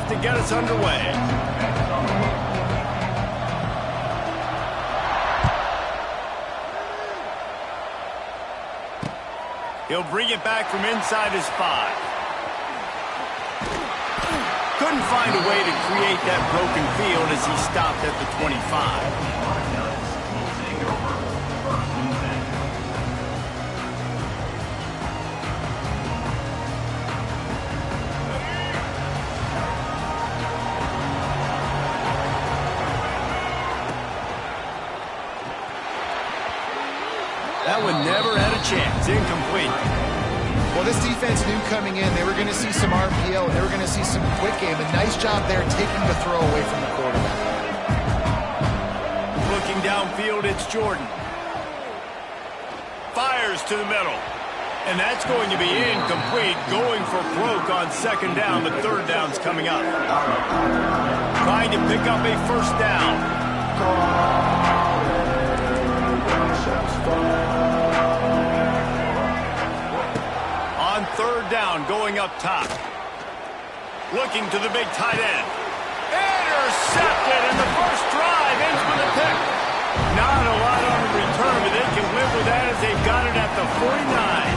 enough to get us underway. He'll bring it back from inside his 5. Couldn't find a way to create that broken field as he stopped at the 25. That one never had a chance. Incomplete. Well, this defense knew coming in they were going to see some RPO and they were going to see some quick game. A nice job there taking the throw away from the quarterback. Looking downfield, it's Jordan. Fires to the middle. And that's going to be incomplete. Going for broke on second down. The third down's coming up. Trying to pick up a first down. On third down, going up top. Looking to the big tight end. Intercepted, and the first drive ends with a pick. Not a lot on the return, but they can live with that as they've got it at the 49.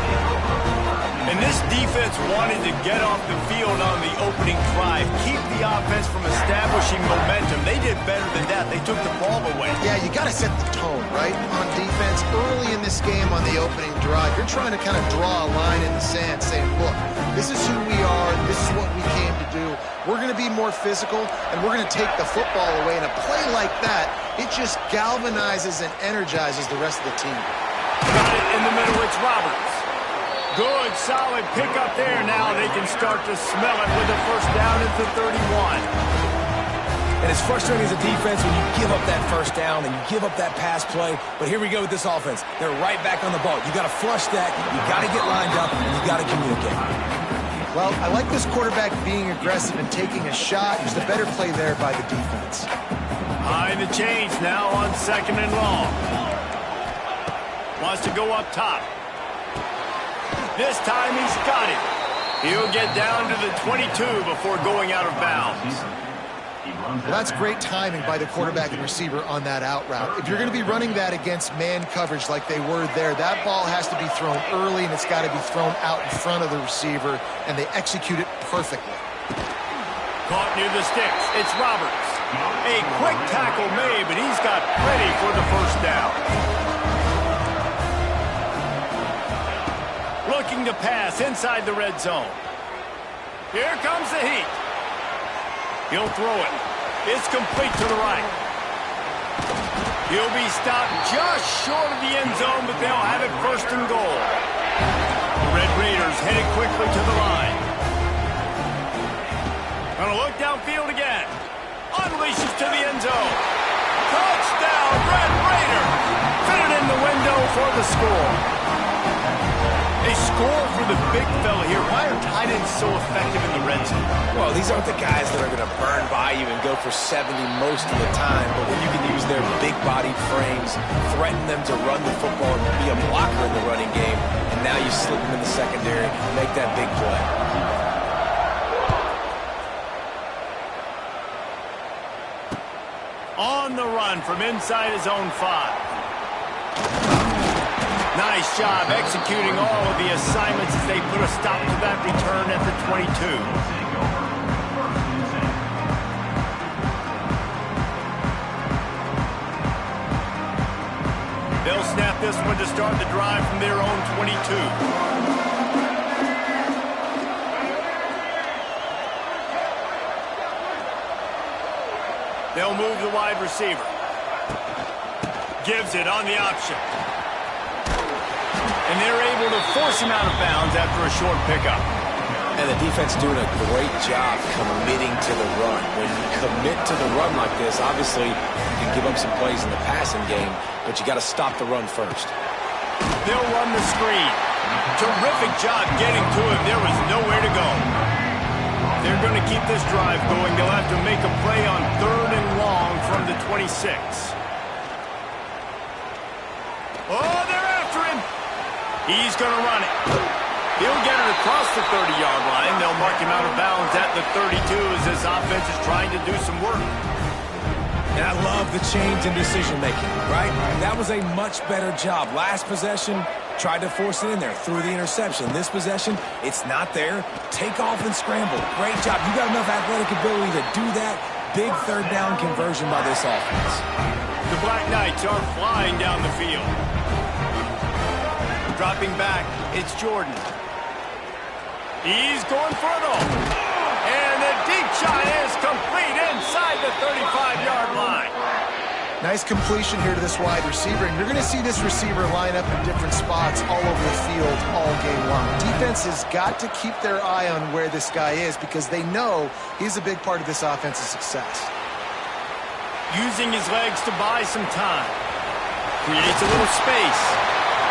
And this defense wanted to get off the field on the opening drive, keep the offense from establishing momentum. They did better than that. They took the ball away. Yeah, you got to set the tone, right, on defense. Early in this game on the opening drive, you're trying to kind of draw a line in the sand saying, look, this is who we are. This is what we came to do. We're going to be more physical, and we're going to take the football away. And a play like that, it just galvanizes and energizes the rest of the team. Got it in the middle. It's Roberts. Good, solid pickup there. Now they can start to smell it with a first down at the 31. And it's frustrating as a defense when you give up that first down and you give up that pass play. But here we go with this offense. They're right back on the ball. You got to flush that. You got to get lined up, and you got to communicate. Well, I like this quarterback being aggressive and taking a shot. Just a better play there by the defense. High the chains now on second and long. Wants to go up top. This time he's got it. He'll get down to the 22 before going out of bounds. Well, that's great timing by the quarterback and receiver on that out route. If you're going to be running that against man coverage like they were there, that ball has to be thrown early and it's got to be thrown out in front of the receiver, and they execute it perfectly. Caught near the sticks. It's Roberts. A quick tackle made, but he's got plenty for the first down. Looking to pass inside the red zone. Here comes the heat. He'll throw it. It's complete to the right. He'll be stopped just short of the end zone, but they'll have it first and goal. The Red Raiders headed quickly to the line. Gonna look downfield again. Unleashes to the end zone. Touchdown, Red Raider. Fit it in the window for the score. They score for the big fella here. Why are tight ends so effective in the red zone? Well, these aren't the guys that are going to burn by you and go for 70 most of the time, but when you can use their big-bodied frames, threaten them to run the football and be a blocker in the running game, and now you slip them in the secondary, make that big play. On the run from inside his own 5. Nice job executing all of the assignments as they put a stop to that return at the 22. They'll snap this one to start the drive from their own 22. They'll move the wide receiver. Gives it on the option. And they're able to force him out of bounds after a short pickup. And the defense doing a great job committing to the run. When you commit to the run like this, obviously you can give up some plays in the passing game, but you got to stop the run first. They'll run the screen. Terrific job getting to him. There was nowhere to go. They're going to keep this drive going. They'll have to make a play on third and long from the 26. Oh, they're after him. He's going to run it. He'll get it across the 30-yard line. They'll mark him out of bounds at the 32 as this offense is trying to do some work. And I love the change in decision-making, right? That was a much better job. Last possession, tried to force it in there, threw the interception. This possession, it's not there. Take off and scramble. Great job. You got enough athletic ability to do that. Big third down conversion by this offense. The Black Knights are flying down the field. Dropping back, it's Jordan. He's going for it all. And the deep shot is complete inside the 35-yard line. Nice completion here to this wide receiver, and you're going to see this receiver line up in different spots all over the field all game long. Defense has got to keep their eye on where this guy is because they know he's a big part of this offense's success. Using his legs to buy some time. Creates a little space.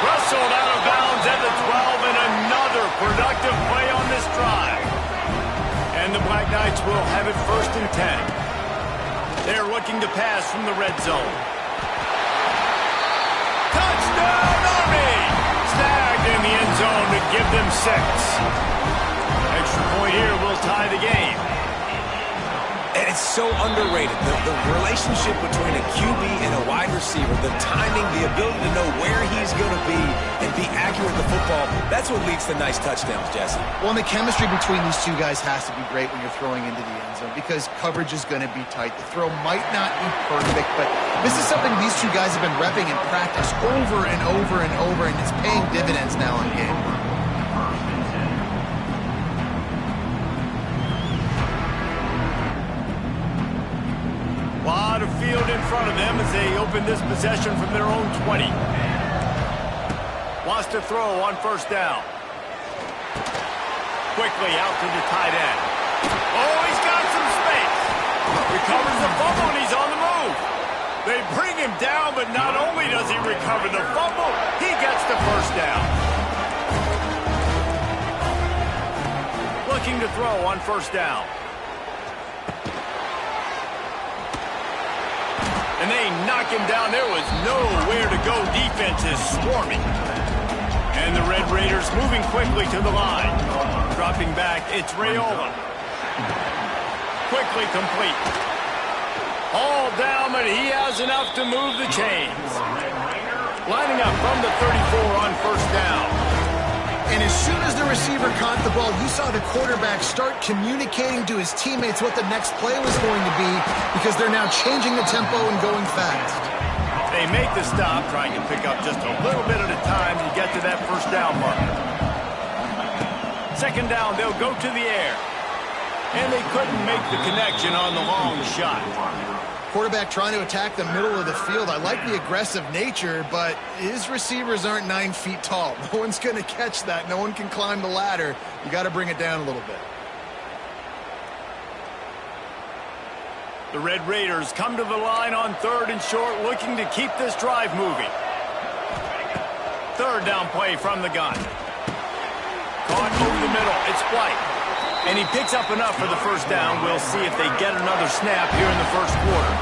Rustled out of bounds at the 12, and another productive play on this drive. And the Black Knights will have it 1st and 10. They're looking to pass from the red zone. Touchdown, Army! Snagged in the end zone to give them 6. Extra point here will tie the game. And it's so underrated. The relationship between a QB and a wide receiver, the timing, the ability to know where he's going to be and be accurate with the football, that's what leads to nice touchdowns, Jesse. Well, and the chemistry between these two guys has to be great when you're throwing into the end zone because coverage is going to be tight. The throw might not be perfect, but this is something these two guys have been repping in practice over and over and over, and it's paying dividends now in game. A lot of field in front of them as they open this possession from their own 20. Wants to throw on 1st down. Quickly out to the tight end. Oh, he's got some space. Recovers the fumble, and he's on the move. They bring him down, but not only does he recover the fumble, he gets the 1st down. Looking to throw on 1st down. And they knock him down. There was nowhere to go. Defense is swarming. And the Red Raiders moving quickly to the line. Dropping back, it's Raiola. Quickly complete. All down, but he has enough to move the chains. Lining up from the 34 on 1st down. And as soon as the receiver caught the ball, you saw the quarterback start communicating to his teammates what the next play was going to be because they're now changing the tempo and going fast. They make the stop, trying to pick up just a little bit at a time to get to that 1st down marker. 2nd down, they'll go to the air. And they couldn't make the connection on the long shot. Quarterback trying to attack the middle of the field. I like the aggressive nature, but his receivers aren't 9 feet tall. No one's going to catch that. No one can climb the ladder. You got to bring it down a little bit. The Red Raiders come to the line on 3rd and short, looking to keep this drive moving. 3rd down play from the gun. Caught over the middle. It's White. And he picks up enough for the 1st down. We'll see if they get another snap here in the 1st quarter.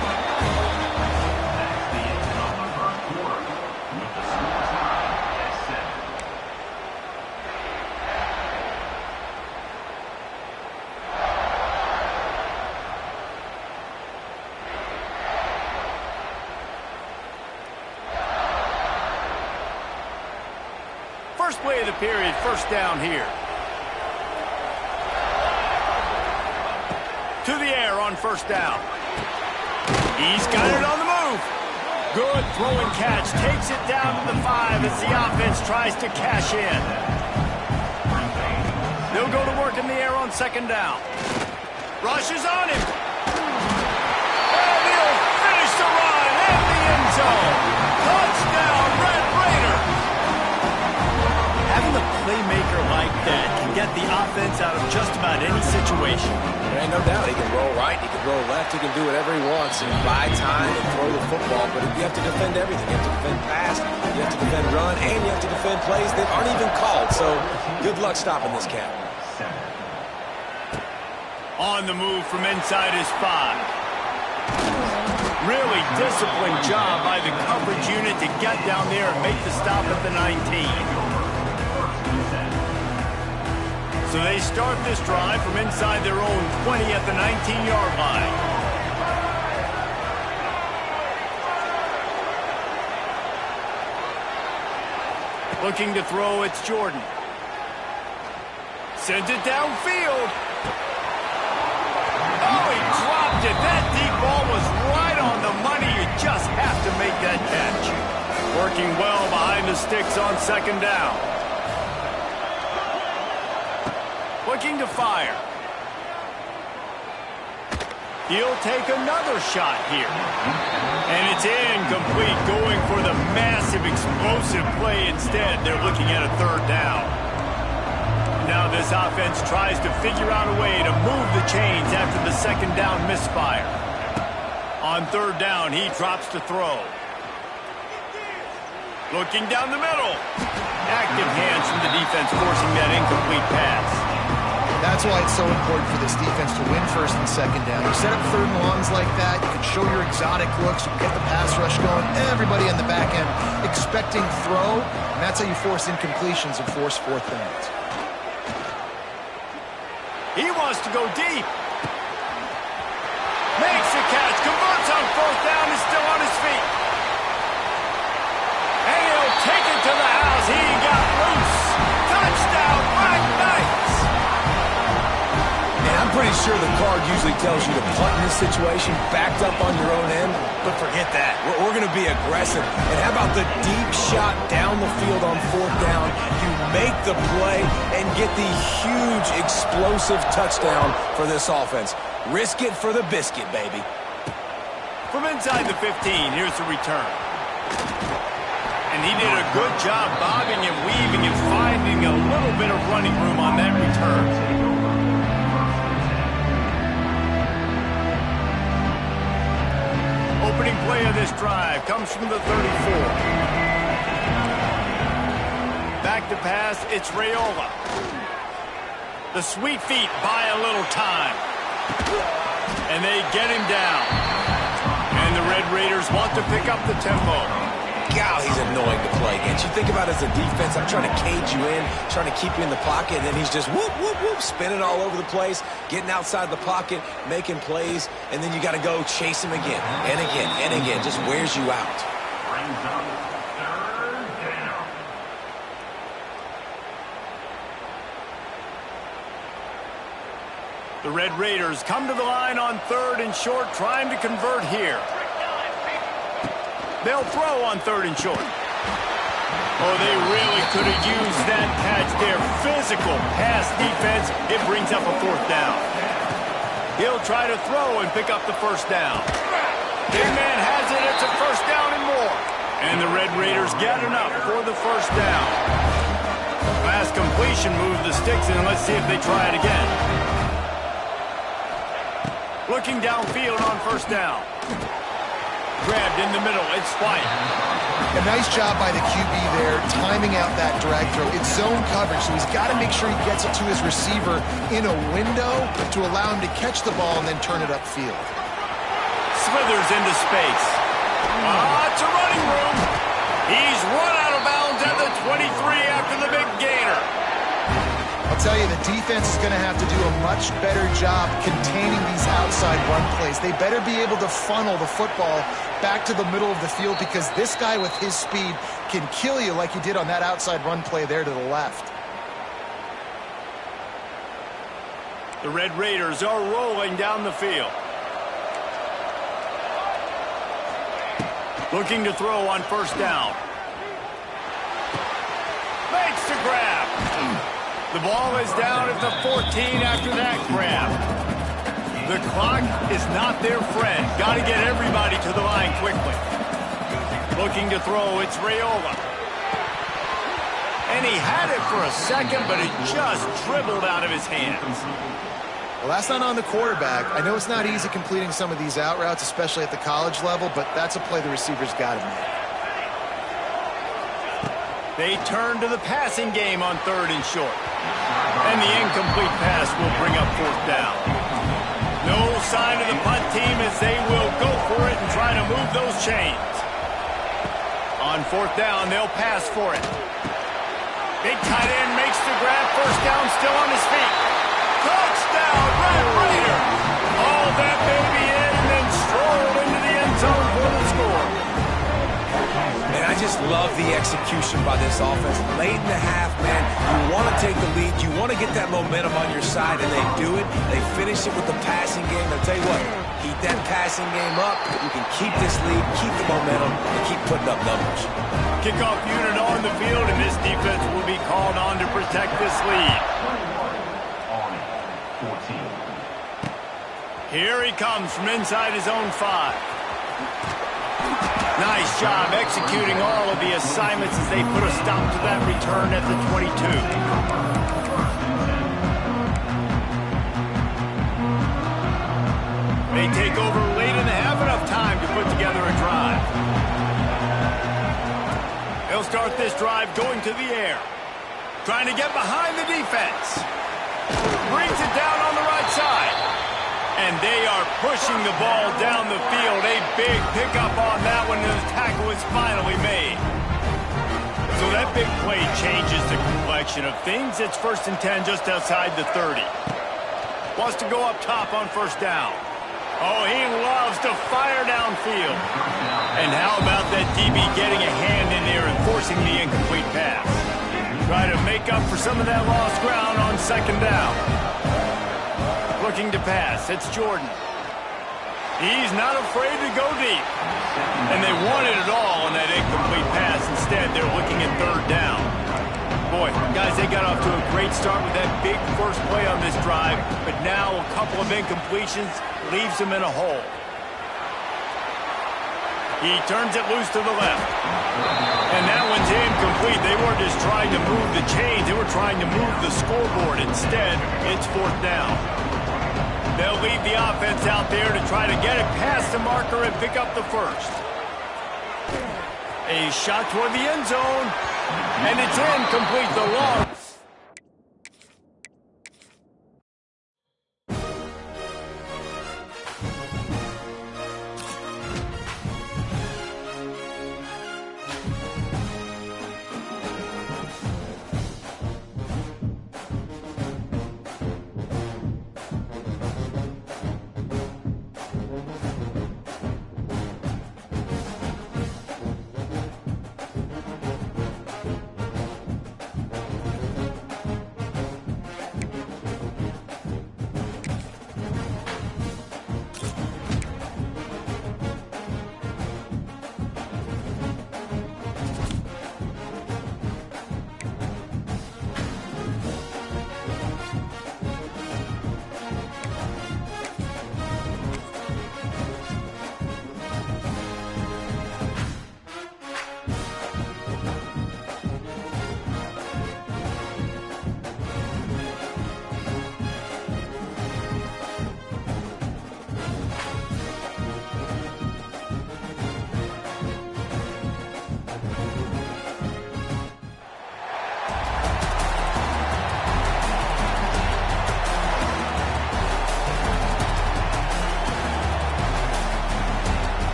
First play of the period, 1st down here. To the air on 1st down. He's got it on the move. Good throw and catch. Takes it down to the 5 as the offense tries to cash in. They'll go to work in the air on 2nd down. Rushes on him. And he'll finish the run in the end zone. Touchdown, Red Raider. Having a playmaker like that can get the offense out of just about any situation. There ain't no doubt. He can roll right, he can roll left, he can do whatever he wants and buy time and throw the football. But you have to defend everything. You have to defend pass, you have to defend run, and you have to defend plays that aren't even called. So good luck stopping this cat. On the move from inside his 5. Really disciplined job by the coverage unit to get down there and make the stop at the 19. So they start this drive from inside their own 20 at the 19-yard line. Looking to throw, it's Jordan. Sends it downfield. Oh, he dropped it. That deep ball was right on the money. You just have to make that catch. Working well behind the sticks on second down. Looking to fire. He'll take another shot here. And it's incomplete, going for the massive explosive play instead. They're looking at a third down. Now this offense tries to figure out a way to move the chains after the second down misfire. On third down, he drops to throw. Looking down the middle. Active hands from the defense forcing that incomplete pass. That's why it's so important for this defense to win first and second down. You set up third and longs like that, you can show your exotic looks, you can get the pass rush going, everybody on the back end expecting throw, and that's how you force incompletions and force fourth downs. He wants to go deep. Makes the catch, converts on fourth down, is still on his feet. And he'll take it to the house. He got loose. Touchdown, Black Knights. And I'm pretty sure the card usually tells you to punt in this situation, backed up on your own end. But forget that. We're going to be aggressive. And how about the deep shot down the field on fourth down? You make the play and get the huge explosive touchdown for this offense. Risk it for the biscuit, baby. From inside the 15, here's the return. And he did a good job bobbing and weaving and finding a little bit of running room on that return. Opening play of this drive comes from the 34. Back to pass, it's Raiola. The sweet feet buy a little time. And they get him down. And the Red Raiders want to pick up the tempo. God, he's annoying to play against. You think about it as a defense, I'm trying to cage you in, trying to keep you in the pocket, and then he's just whoop, whoop, whoop, spinning all over the place, getting outside the pocket, making plays, and then you got to go chase him again and again and again. Just wears you out. The Red Raiders come to the line on third and short, trying to convert here. They'll throw on third and short. Oh, they really could have used that catch there. Physical pass defense. It brings up a fourth down. He'll try to throw and pick up the first down. Big man has it. It's a first down and more. And the Red Raiders get enough for the first down. Last completion moves the sticks, and let's see if they try it again. Looking downfield on first down. Grabbed in the middle, it's White. A nice job by the QB there, timing out that drag throw. It's zone coverage, so he's got to make sure he gets it to his receiver in a window to allow him to catch the ball and then turn it upfield. Smithers into space. It's a running room. He's run out of bounds at the 23 after the big gainer. I'll tell you, the defense is going to have to do a much better job containing these outside run plays. They better be able to funnel the football back to the middle of the field, because this guy with his speed can kill you like he did on that outside run play there to the left. The Red Raiders are rolling down the field. Looking to throw on first down. Makes the grab. The ball is down at the 14 after that grab. The clock is not their friend. Got to get everybody to the line quickly. Looking to throw, it's Raiola. And he had it for a second, but it just dribbled out of his hands. Well, that's not on the quarterback. I know it's not easy completing some of these out routes, especially at the college level, but that's a play the receiver's got to make. They turn to the passing game on third and short. And the incomplete pass will bring up fourth down. No sign of the punt team as they will go for it and try to move those chains. On fourth down, they'll pass for it. Big tight end makes the grab. First down, still on his feet. Touchdown, Red Raiders! All that baby in and then strolled into the end zone for the score. And I just love the execution by this offense. Late in the half, man, you want to take the lead. You want to get that momentum on your side, and they do it. They finish it with the passing game. I'll tell you what, keep that passing game up. You can keep this lead, keep the momentum, and keep putting up numbers. Kickoff unit on the field, and this defense will be called on to protect this lead. Here he comes from inside his own 5. Nice job executing all of the assignments as they put a stop to that return at the 22. They take over late and have enough time to put together a drive. They'll start this drive going to the air. Trying to get behind the defense. Brings it down on the right side. And they are pushing the ball down the field. A big pickup on that one, and the tackle is finally made. So that big play changes the complexion of things. It's 1st and 10 just outside the 30. Wants to go up top on first down. Oh, he loves to fire downfield. And how about that DB getting a hand in there and forcing the incomplete pass? Try to make up for some of that lost ground on 2nd down. Looking to pass. It's Jordan. He's not afraid to go deep. And they wanted it all on that incomplete pass. Instead, they're looking at 3rd down. Boy, guys, they got off to a great start with that big first play on this drive. But now a couple of incompletions leaves them in a hole. He turns it loose to the left. And that one's incomplete. They weren't just trying to move the chains. They were trying to move the scoreboard. Instead, it's 4th down. They'll leave the offense out there to try to get it past the marker and pick up the first. A shot toward the end zone. And it's incomplete. The long.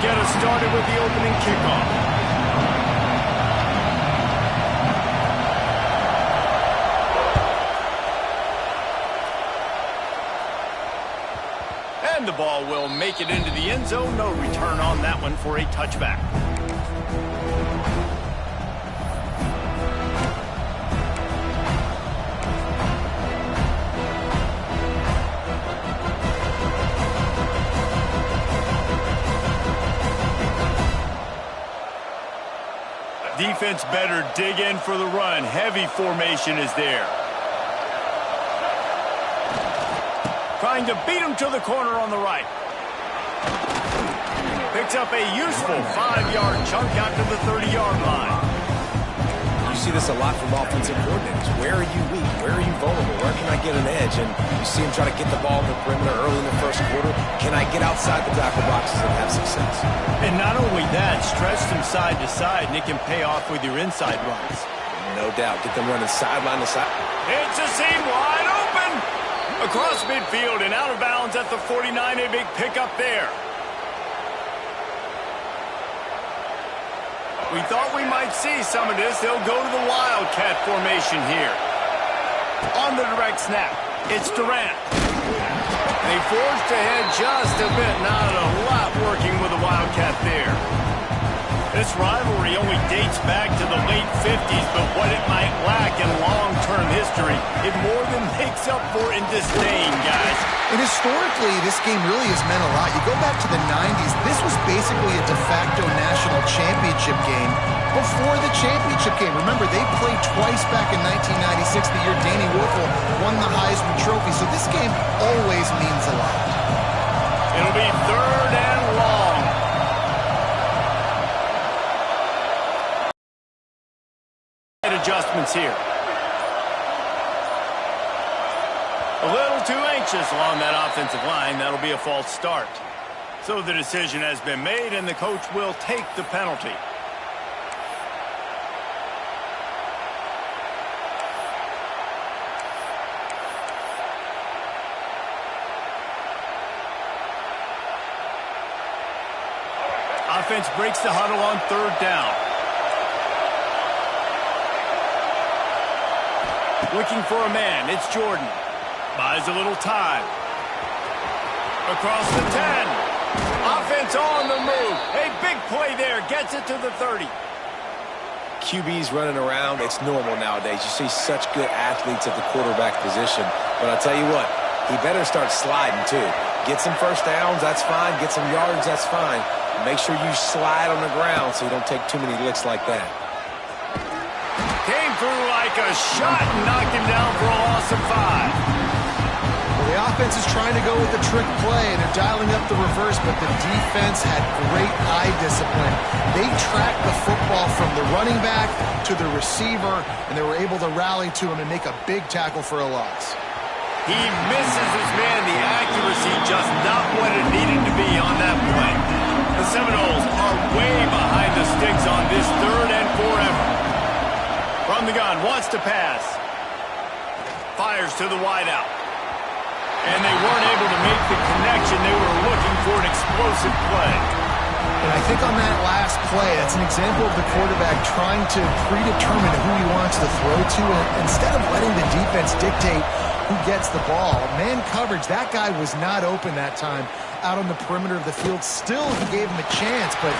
Get us started with the opening kickoff. And the ball will make it into the end zone. No return on that one for a touchback. Defense better dig in for the run. Heavy formation is there. Trying to beat him to the corner on the right. Picks up a useful 5-yard chunk out to the 30-yard line. You see this a lot from offensive coordinators. Where are you weak? Where are you vulnerable? Where can I get an edge? And you see him try to get the ball in the perimeter early in the first quarter. Can I get outside the tackle boxes and have success? And not only that, stretch them side to side, and it can pay off with your inside runs. No doubt. Get them running sideline to side. It's a seam wide open. Across midfield and out of bounds at the 49. A big pickup there. We thought we might see some of this. They'll go to the Wildcat formation here. On the direct snap, it's Durant. They forged ahead just a bit. Not a lot working with the Wildcat there. This rivalry only dates back to the late 50s, but what it might lack in long-term history, it more than makes up for in disdain, guys. And historically, this game really has meant a lot. You go back to the 90s, this was basically a de facto national championship game before the championship game. Remember, they played twice back in 1996, the year Danny Wuerffel won the Heisman Trophy. So this game always means a lot. It'll be 3rd and long. Adjustments here. A little too anxious along that offensive line. That'll be a false start. So the decision has been made, and the coach will take the penalty. Offense breaks the huddle on 3rd down. Looking for a man, it's Jordan. Buys a little time. Across the 10. Offense on the move. A big play there, gets it to the 30. QB's running around, it's normal nowadays. You see such good athletes at the quarterback position. But I'll tell you what, he better start sliding too. Get some first downs, that's fine. Get some yards, that's fine. Make sure you slide on the ground so you don't take too many licks like that. Came through like a shot and knocked him down for a loss of 5. Well, the offense is trying to go with the trick play, and they're dialing up the reverse, but the defense had great eye discipline. They tracked the football from the running back to the receiver, and they were able to rally to him and make a big tackle for a loss. He misses his man. The accuracy just not what it needed to be on that play. The Seminoles are way behind the sticks on this 3rd and forever. From the gun, wants to pass. Fires to the wideout. And they weren't able to make the connection. They were looking for an explosive play. And I think on that last play, that's an example of the quarterback trying to predetermine who he wants to throw to, and instead of letting the defense dictate who gets the ball. Man coverage, that guy was not open that time out on the perimeter of the field. Still, he gave him a chance, but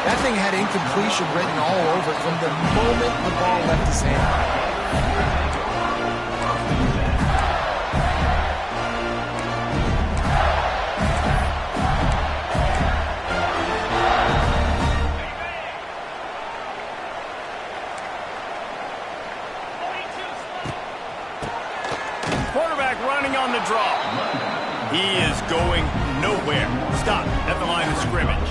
that thing had incompletion written all over it from the moment the ball left his hand. Quarterback running on the draw. He is going nowhere. Stop at the line of scrimmage.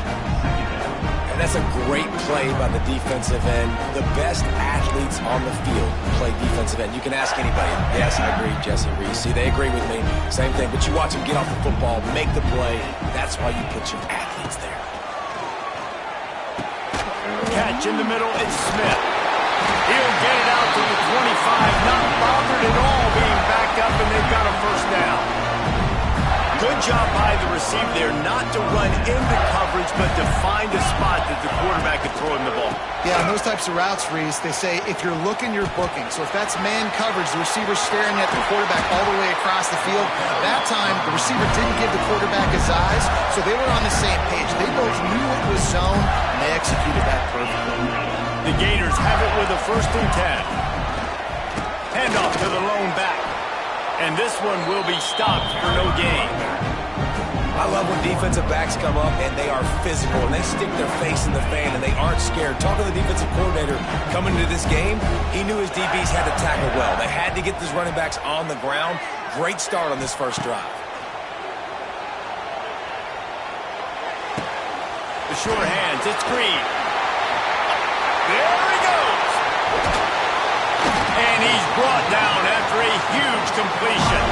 And that's a great play by the defensive end. The best athletes on the field play defensive end. You can ask anybody. Yes, I agree, Jesse Reese. See, they agree with me. Same thing. But you watch them get off the football, make the play. That's why you put your athletes there. Catch in the middle, it's Smith. He'll get it out to the 25. Not bothered at all being backed up, and they've got a first down. Good job by the receiver there not to run into coverage, but to find a spot that the quarterback could throw him the ball. Yeah, on those types of routes, Reese, they say if you're looking, you're booking. So if that's man coverage, the receiver's staring at the quarterback all the way across the field. That time, the receiver didn't give the quarterback his eyes, so they were on the same page. They both knew it was zone, and they executed that perfectly. The Gators have it with a 1st and 10. Handoff to the lone back. And this one will be stopped for no gain. I love when defensive backs come up and they are physical and they stick their face in the fan and they aren't scared. Talk to the defensive coordinator coming into this game. He knew his DBs had to tackle well. They had to get these running backs on the ground. Great start on this first drive. The sure hands, it's Green. There he goes. brought down after a huge completion.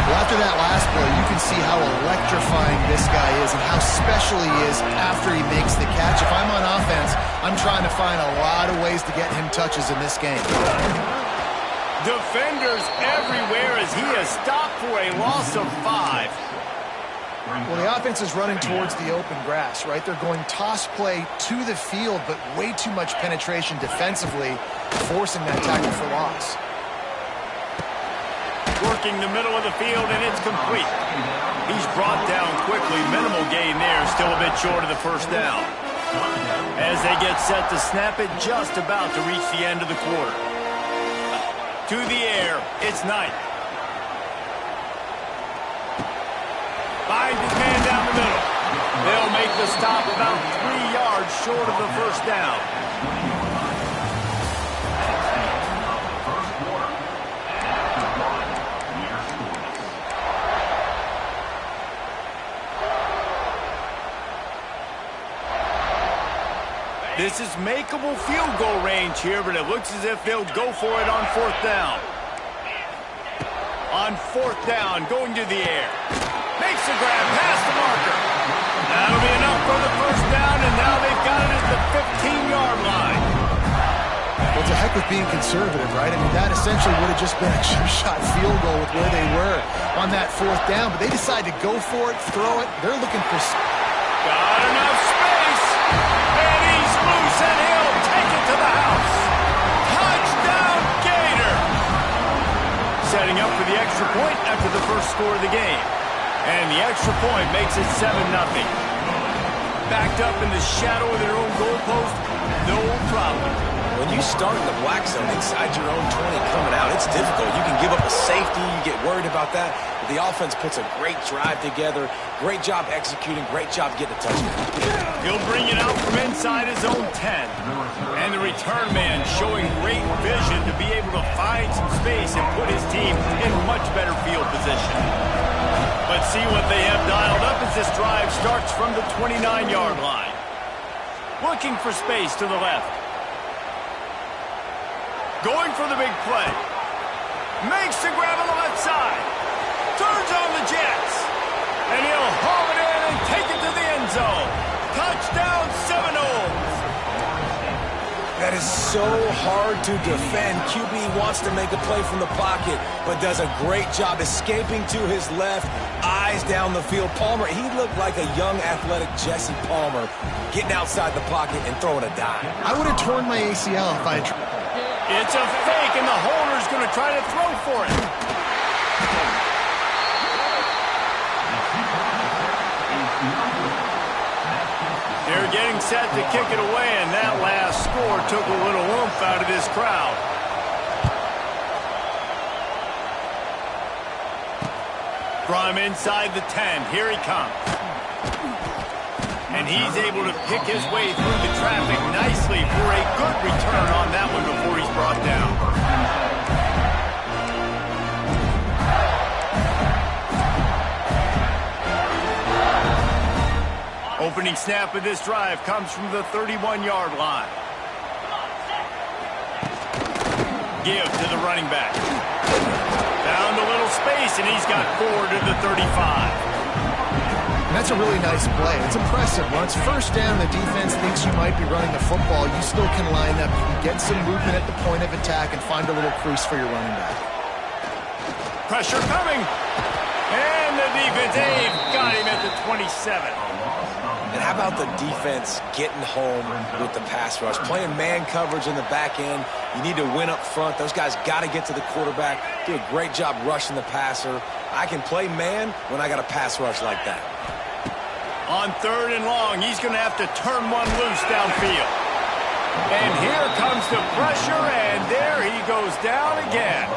Well, after that last play, you can see how electrifying this guy is and how special he is after he makes the catch. If I'm on offense, I'm trying to find a lot of ways to get him touches in this game. Defenders everywhere as he is stopped for a loss of 5. Well, the offense is running towards the open grass, right? They're going toss play to the field, but way too much penetration defensively, forcing that tackle for loss. Working the middle of the field, and it's complete. He's brought down quickly. Minimal gain there, still a bit short of the first down. As they get set to snap it, just about to reach the end of the quarter. To the air, it's Knight. Finds his man down the middle. They'll make the stop about 3 yards short of the first down. This is makeable field goal range here, but it looks as if they'll go for it on 4th down. On 4th down, going to the air. Makes a grab past the marker. That'll be enough for the first down, and now they've got it at the 15-yard line. Well, it's a heck of being conservative, right? I mean, that essentially would have just been a chip shot field goal with where they were on that 4th down, but they decide to go for it, throw it. They're looking for... Got enough space, and he's loose, and he'll take it to the house. Touchdown, Gator! Setting up for the extra point after the first score of the game. And the extra point makes it 7-0. Backed up in the shadow of their own goalpost, no problem. When you start in the black zone inside your own 20 coming out, it's difficult. You can give up a safety. You get worried about that. But the offense puts a great drive together. Great job executing. Great job getting a touchdown. He'll bring it out from inside his own 10. And the return man showing great vision to be able to find some space and put his team in much better field position. But see what they have dialed up as this drive starts from the 29-yard line. Looking for space to the left. Going for the big play. Makes the grab on the left side. Turns on the Jets. And he'll haul it in and take it to the end zone. Touchdown, Seminoles. That is so hard to defend. QB wants to make a play from the pocket, but does a great job escaping to his left, eyes down the field. Palmer, he looked like a young, athletic Jesse Palmer, getting outside the pocket and throwing a dime. I would have torn my ACL if I had... It's a fake, and the holder's going to try to throw for it. They're getting set to kick it away, and that last score took a little oomph out of this crowd. From inside the 10, here he comes. And he's able to pick his way through the traffic nicely for a good return on that one before he's brought down. Opening snap of this drive comes from the 31-yard line. Give to the running back. Found a little space, and he's got 4 to the 35. And that's a really nice play. It's impressive. When it's first down, the defense thinks you might be running the football. You still can line up. You can get some movement at the point of attack and find a little crease for your running back. Pressure coming. And the defense, Abe, got him at the 27. And how about the defense getting home with the pass rush? Playing man coverage in the back end. You need to win up front. Those guys got to get to the quarterback. Do a great job rushing the passer. I can play man when I got a pass rush like that. On 3rd and long, he's going to have to turn one loose downfield. And here comes the pressure, and there he goes down again.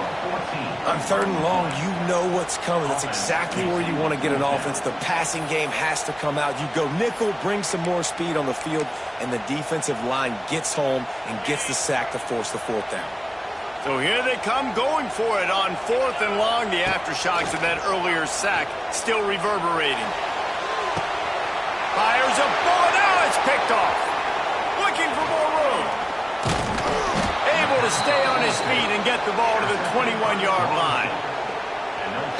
On 3rd and long, you know what's coming. That's exactly where you want to get an offense. The passing game has to come out. You go nickel, bring some more speed on the field, and the defensive line gets home and gets the sack to force the 4th down. So here they come going for it on 4th and long. The aftershocks of that earlier sack still reverberating. Fires a bullet. Now it's picked off. Looking for more room. Able to to stay on his feet and get the ball to the 21-yard line.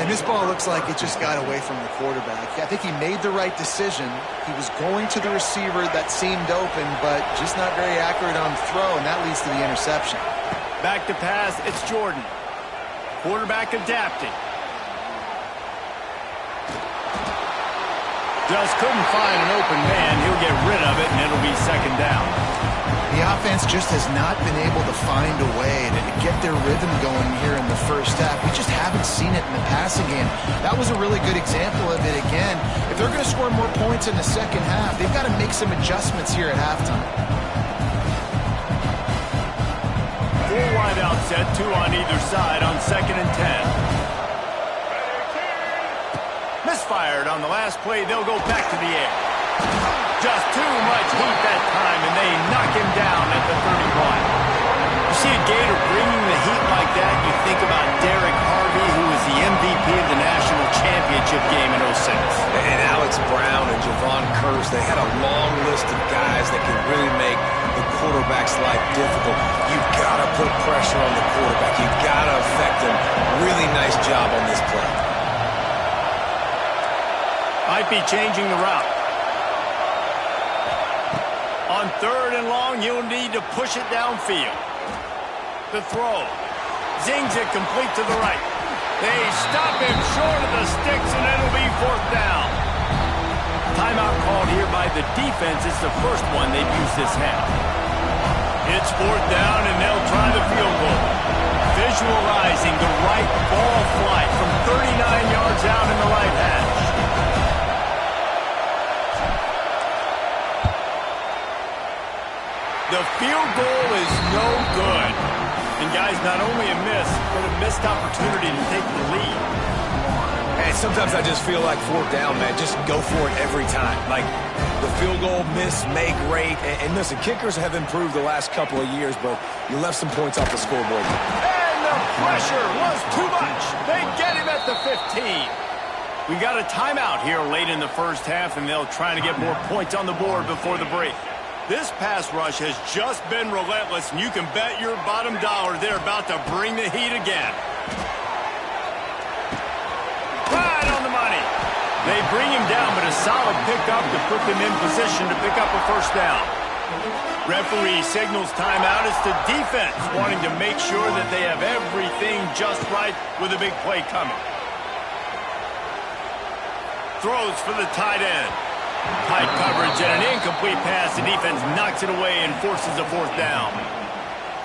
And this ball looks like it just got away from the quarterback. I think he made the right decision. He was going to the receiver that seemed open, but just not very accurate on the throw, and that leads to the interception. Back to pass, it's Jordan. Quarterback adapting. Just couldn't find an open man. He'll get rid of it, and it'll be second down. The offense just has not been able to find a way to get their rhythm going here in the first half. We just haven't seen it in the passing game. That was a really good example of it again. If they're going to score more points in the second half, they've got to make some adjustments here at halftime. Full wide out set, 2 on either side on 2nd and 10. Misfired on the last play. They'll go back to the air. Just too much heat that time, and they knock him down at the 31. You see a Gator bringing the heat like that, you think about Derek Harvey, who was the MVP of the national championship game in 06. And Alex Brown and Javon Curse, they had a long list of guys that can really make the quarterback's life difficult. You've got to put pressure on the quarterback. You've got to affect him. Really nice job on this play. Might be changing the route. On 3rd and long, you'll need to push it downfield. The throw. Zings it complete to the right. They stop him short of the sticks, and it'll be 4th down. Timeout called here by the defense. It's the first one they've used this half. It's 4th down, and they'll try the field goal. Visualizing the right ball flight from 39 yards out in the right hash. The field goal is no good. And, guys, not only a miss, but a missed opportunity to take the lead. And sometimes I just feel like 4th down, man. Just go for it every time. Like, the field goal, miss, make, great. And listen, kickers have improved the last couple of years, but you left some points off the scoreboard. And the pressure was too much. They get him at the 15. We got a timeout here late in the first half, and they'll try to get more points on the board before the break. This pass rush has just been relentless, and you can bet your bottom dollar they're about to bring the heat again. Right on the money. They bring him down, but a solid pickup to put them in position to pick up a 1st down. Referee signals timeout. It's the defense wanting to make sure that they have everything just right with a big play coming. Throws for the tight end. Tight coverage and an incomplete pass. The defense knocks it away and forces a 4th down.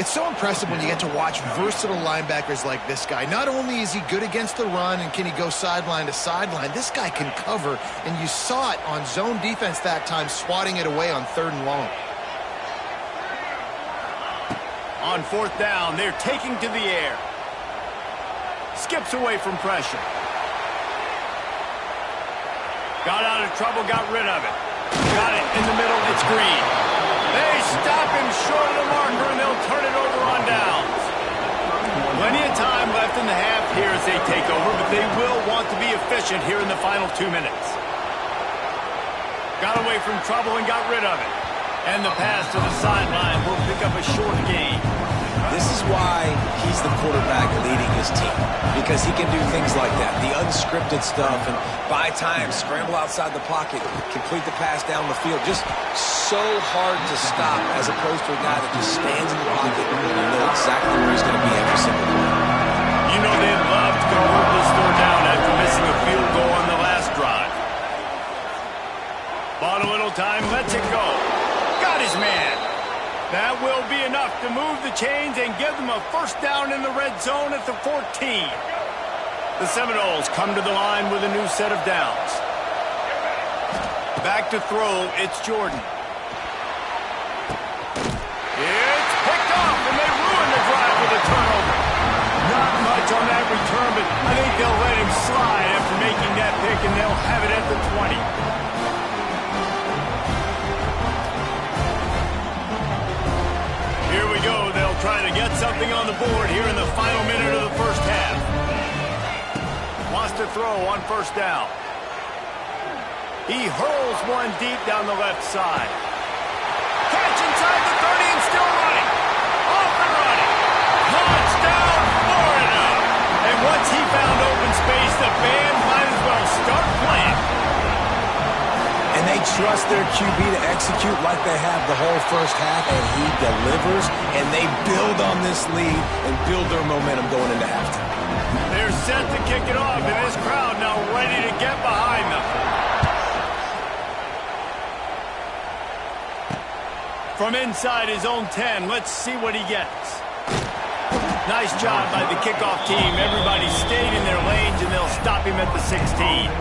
It's so impressive when you get to watch versatile linebackers like this guy. Not only is he good against the run and can he go sideline to sideline, this guy can cover, and you saw it on zone defense that time, swatting it away on 3rd and long. On 4th down, they're taking to the air. Skips away from pressure. Got out of trouble, got rid of it. Got it in the middle, it's Green. They stop him short of the marker, and they'll turn it over on downs. Plenty of time left in the half here as they take over, but they will want to be efficient here in the final 2 minutes. Got away from trouble and got rid of it. And the pass to the sideline will pick up a short gain. This is why he's the quarterback leading his team, because he can do things like that, the unscripted stuff, and buy time, scramble outside the pocket, complete the pass down the field. Just so hard to stop as opposed to a guy that just stands in the pocket and you know exactly where he's going to be every single play. You know they'd love to convert this score down after missing a field goal on the last drive. Bought a little time, lets it go. Got his man. That will be enough to move the chains and give them a 1st down in the red zone at the 14. The Seminoles come to the line with a new set of downs. Back to throw, it's Jordan. It's picked off, and they ruin the drive with a turnover. Not much on that return, but I think they'll let him slide after making that pick, and they'll have it at the 20. Here we go. They'll try to get something on the board here in the final minute of the first half. Wants to throw on 1st down. He hurls one deep down the left side. Catch inside the 30 and still running. Off and running. They trust their QB to execute like they have the whole first half, and he delivers, and they build on this lead and build their momentum going into halftime. They're set to kick it off, and this crowd now ready to get behind them. From inside his own 10, let's see what he gets. Nice job by the kickoff team. Everybody stayed in their lanes, and they'll stop him at the 16.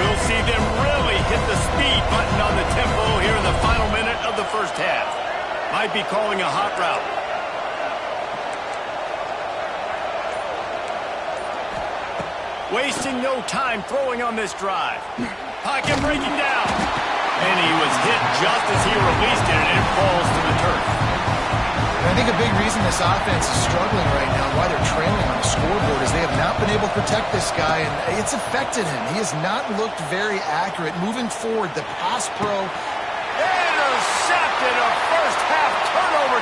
We'll see them really hit the speed button on the tempo here in the final minute of the first half. Might be calling a hot route. Wasting no time throwing on this drive. Pocket breaking down. And he was hit just as he released it, and it falls to the turf. And I think a big reason this offense is struggling right now, why they're trailing on the scoreboard, is they have not been able to protect this guy, and it's affected him. He has not looked very accurate. Moving forward, the pass pro. Intercepted, a first half turnover.